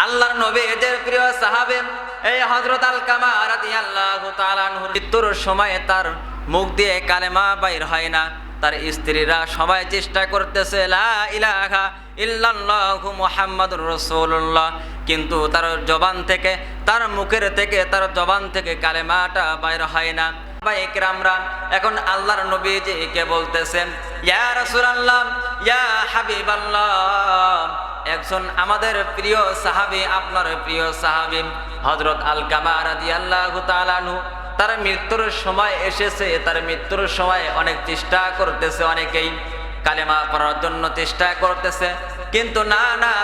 আল্লাহর নবীর প্রিয় সাহাবী এই হযরত আলকামা রাদিয়াল্লাহু তাআলা আনহুর মৃত্যুর সময় তার মুখ দিয়ে কালেমা বাইর হয় না। তার স্ত্রীরা সবাই চেষ্টা করতেছে লা ইলাহা ইল্লাল্লাহু মুহাম্মাদুর রাসূলুল্লাহ, কিন্তু তার জবান থেকে, তার মুখের থেকে, তার জবান থেকে কালেমাটা বাইর হয় না। সাহাবায়ে-কেরামরা এখন আল্লাহর নবীজিকে বলতেছেন, ইয়া রাসূলুল্লাহ, ইয়া হাবিবাল্লাহ, একজন আমাদের প্রিয় সাহাবী, আপনার প্রিয় সাহাবী হযরত আলকামা রাদিয়াল্লাহু তাআলা আনহু, তার মৃত্যুর সময় এসেছে। তার মৃত্যুর সময় অনেক চেষ্টা করতেছে, অনেকেই কালেমা পড়ার জন্য চেষ্টা করতেছে, কিন্তু না,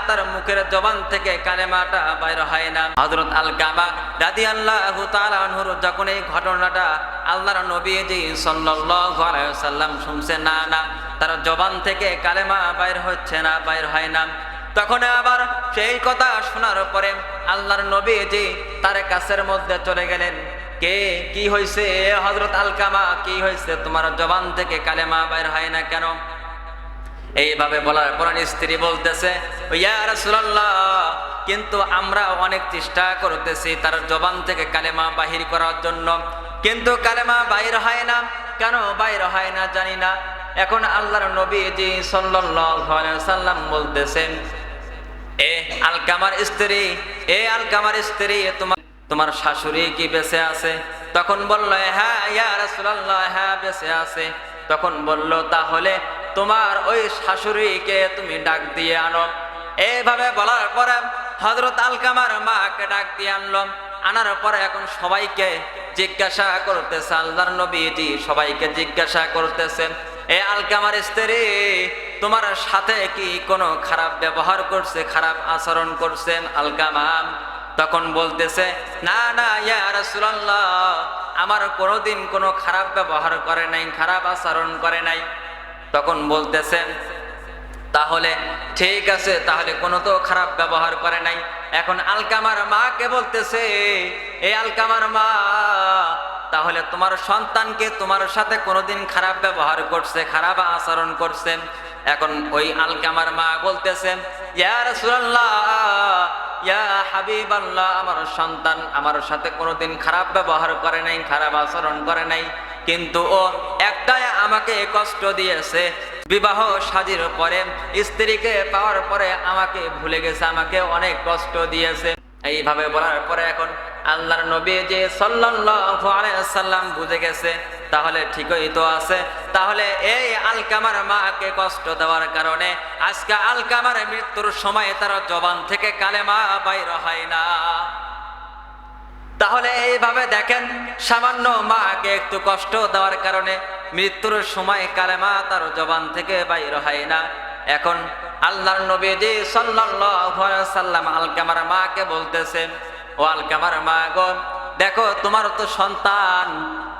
তার মুখের জবান থেকে কালেমাটা বাইর হয় না। হযরত আলকামা রাদিয়াল্লাহু তাআলা আনহুর যখন এই ঘটনাটা আল্লাহর নবীজি সাল্লাল্লাহু আলাইহি ওয়াসাল্লাম শুনছে, না তার জবান থেকে কালেমা বাইর হচ্ছে না, বাইর হয় না, তখন আবার সেই কথা শোনার পরে আল্লাহর নবীজি তার কাছের মধ্যে চলে গেলেন। কি হয়েছে হযরত আলকামা, কি হয়েছে, তোমার জবান থেকে কালেমা বাইর হয় না কেন? এইভাবে বলার পর স্ত্রী বলতেছে, ইয়া রাসূলুল্লাহ, কিন্তু আমরা অনেক চেষ্টা করতেছি তার জবান থেকে কালেমা বাহির করার জন্য, কিন্তু কালেমা বাইর হয় না। কেন বাইর হয় না জানি না। এখন আল্লাহর নবীজি সাল্লাল্লাহু আলাইহি ওয়াসাল্লাম বলতেছেন, আলকামার স্ত্রী, তোমার শাশুড়ি কি বেঁচে আছে? তখন বলল, হ্যাঁ ইয়া রাসূলুল্লাহ, হ্যাঁ বেঁচে আছে। তখন বলল, তাহলে তোমার ওই শাশুড়িকে তুমি ডাক দিয়ে আনো। এইভাবে বলার পরে হযরত আলকামার মাকে ডাক দিয়ে আনলো। আনার পরে এখন সবাইকে জিজ্ঞাসা করতেছে, আল্লাহর নবীজি সবাইকে জিজ্ঞাসা করতেছেন, আলকামার স্ত্রী তোমার সাথে কি কোনো খারাপ ব্যবহার করছে, খারাপ আচরণ করছেন আলকামা? তখন বলতেছে, না ইয়া রাসূলুল্লাহ, আমার কোনোদিন কোনো খারাপ ব্যবহার করে নাই, খারাপ আচরণ করে নাই। তখন বলতেছেন, তাহলে ঠিক আছে, তাহলে কোনো তো খারাপ ব্যবহার করে নাই। এখন আলকামার মাকে বলতেছে, আলকামার মা, তাহলে তোমার সন্তানকে তোমার সাথে কোনোদিন খারাপ ব্যবহার করছে, খারাপ আচরণ করছে? এখন ওই আলকামার মা বলতেছেন, ইয়া রাসূলুল্লাহ, ইয়া হাবিবাল্লাহ, আমার সন্তান আমার সাথে কোনোদিন খারাপ ব্যবহার করে নাই, খারাপ আচরণ করে নাই, কিন্তু ও একটাই আমাকে কষ্ট দিয়েছে। বিবাহ শাদীর পরে স্ত্রীকে পাওয়ার পরে আমাকে ভুলে গেছে, আমাকে অনেক কষ্ট দিয়েছে। এইভাবে বলার পরে এখন আল্লাহর নবী যে সাল্লাল্লাহু আলাইহি ওয়াসাল্লাম বুঝে গেছে, তাহলে ঠিকই তো আছে, তাহলে এই আলকামার মাকে কষ্ট দেওয়ার কারণে আজকে আলকামার মৃত্যুর সময় তার জবান থেকে কালেমা বাইর হয় না। তাহলে এইভাবে দেখেন, সামান্য মাকে একটু কষ্ট দেওয়ার কারণে মৃত্যুর সময় কালেমা তার জবান থেকে বাইর হয় না। এখন আল্লাহর নবীজি সাল্লাল্লাহু আলাইহি ওয়াসাল্লাম আলকামার মাকে বলতেছেন, ও আলকামার মা গো, দেখো তোমার তো সন্তান,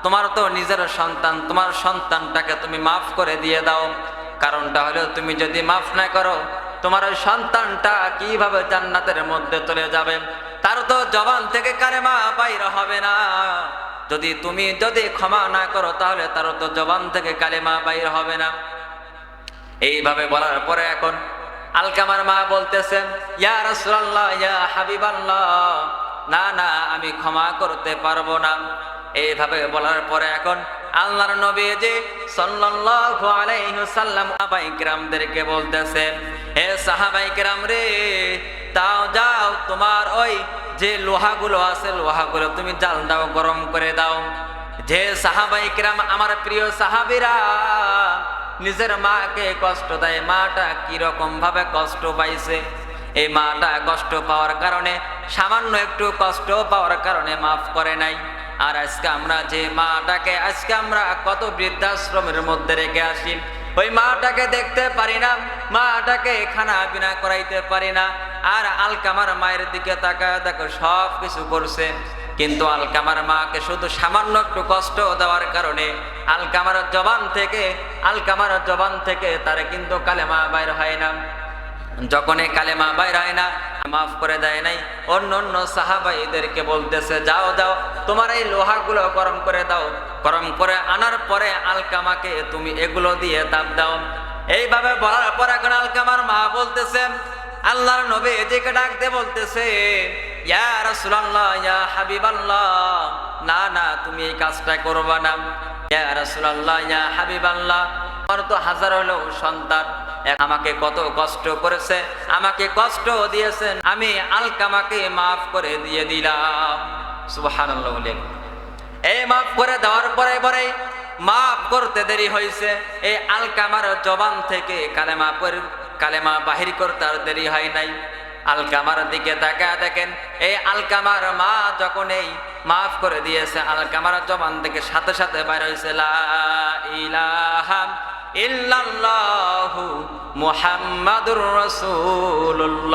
তোমার তো নিজের সন্তান, তোমার সন্তানটাকে তুমি মাফ করে দিয়ে দাও। কারণটা হলো, তুমি যদি মাফ না করো তোমার ওই সন্তানটা কিভাবে জান্নাতের মধ্যে চলে যাবে? তার তো জবান থেকে কালেমা বাইর হবে না। তুমি যদি ক্ষমা না করো তাহলে তার তো জবান থেকে কালেমা বাইর হবে না। এইভাবে বলার পরে এখন আলকামার মা বলতেছেন, ইয়া রাসূলুল্লাহ, ইয়া হাবিবাল্লাহ, না আমি ক্ষমা করতে পারবো না। এইভাবে বলার পরে এখন আল্লাহর নবীজি সাল্লাল্লাহু আলাইহি ওয়াসাল্লাম সাহাবায়ে-কেরামদেরকে বলতেছেন, হে সাহাবায়ে-কেরাম রে, যাও তোমার ওই যে লোহাগুলো আছে, লোহাগুলো তুমি জাল দাও, গরম করে দাও। যে সাহাবায়ে-কেরাম, আমার প্রিয় সাহাবীরা, নিজের মাকে কষ্ট দেয়, মাটা কিরকম ভাবে কষ্ট পাইছে, এই মাটা কষ্ট পাওয়ার কারণে, সামান্য একটু কষ্ট পাওয়ার কারণে মাফ করে নাই। আর আজকে আমরা যে মাটাকে আজকে আমরা কত বৃদ্ধাশ্রমের মধ্যে রেখে আসি, ওই মাটাকে দেখতে পারি না, মাটাকে খানা পিনা করাইতে পারি না। আর আলকামার মায়ের দিকে তাকায় দেখো, সব কিছু করছে, কিন্তু আলকামার মাকে শুধু সামান্য একটু কষ্ট দেওয়ার কারণে আলকামার জবান থেকে তার কিন্তু কালেমা বাইর হয় না। যখন কালেমা বাইর হয় না, মাফ করে দেয় নাই। অন্য সাহাবাইদেরকে বলতেছে, যাও তোমার এই লোহাগুলো গরম করে দাও, গরম করে আনার পরে আলকামাকে তুমি এগুলো দিয়ে তাপ দাও। এইভাবে বলার পর এখন আলকামার মা বলতেছে, আল্লাহর নবী এদিকে ডাক দিয়ে বলতেছে, ইয়া রাসূলুল্লাহ, ইয়া হাবিবাল্লাহ, না না তুমি এই কাজটা করবা না। ইয়া রাসূলুল্লাহ, ইয়া হাবিবাল্লাহ, আমার তো হাজার হলো সন্তান, আমাকে কত কষ্ট করেছে, আমাকে কষ্ট দিয়েছেন, আমি আলকামাকে মাফ করে দিয়ে দিলাম। সুবহানাল্লাহ বলেন। এই মাফ করে দেওয়ার পরে পরে মাফ করতে দেরি হয়েছে, এই আলকামার জবান থেকে কালেমা বাহির করতে আর দেরি হয় নাই। আলকামার দিকে তাকায় দেখেন, এই আলকামার মা যখন এই মাফ করে দিয়েছে, আলকামার জবান থেকে সাথে সাথে বাইর হয়েছে লা ইলাহা ইল্লাল্লাহু মুহাম্মাদুর রাসূলুল্লাহ।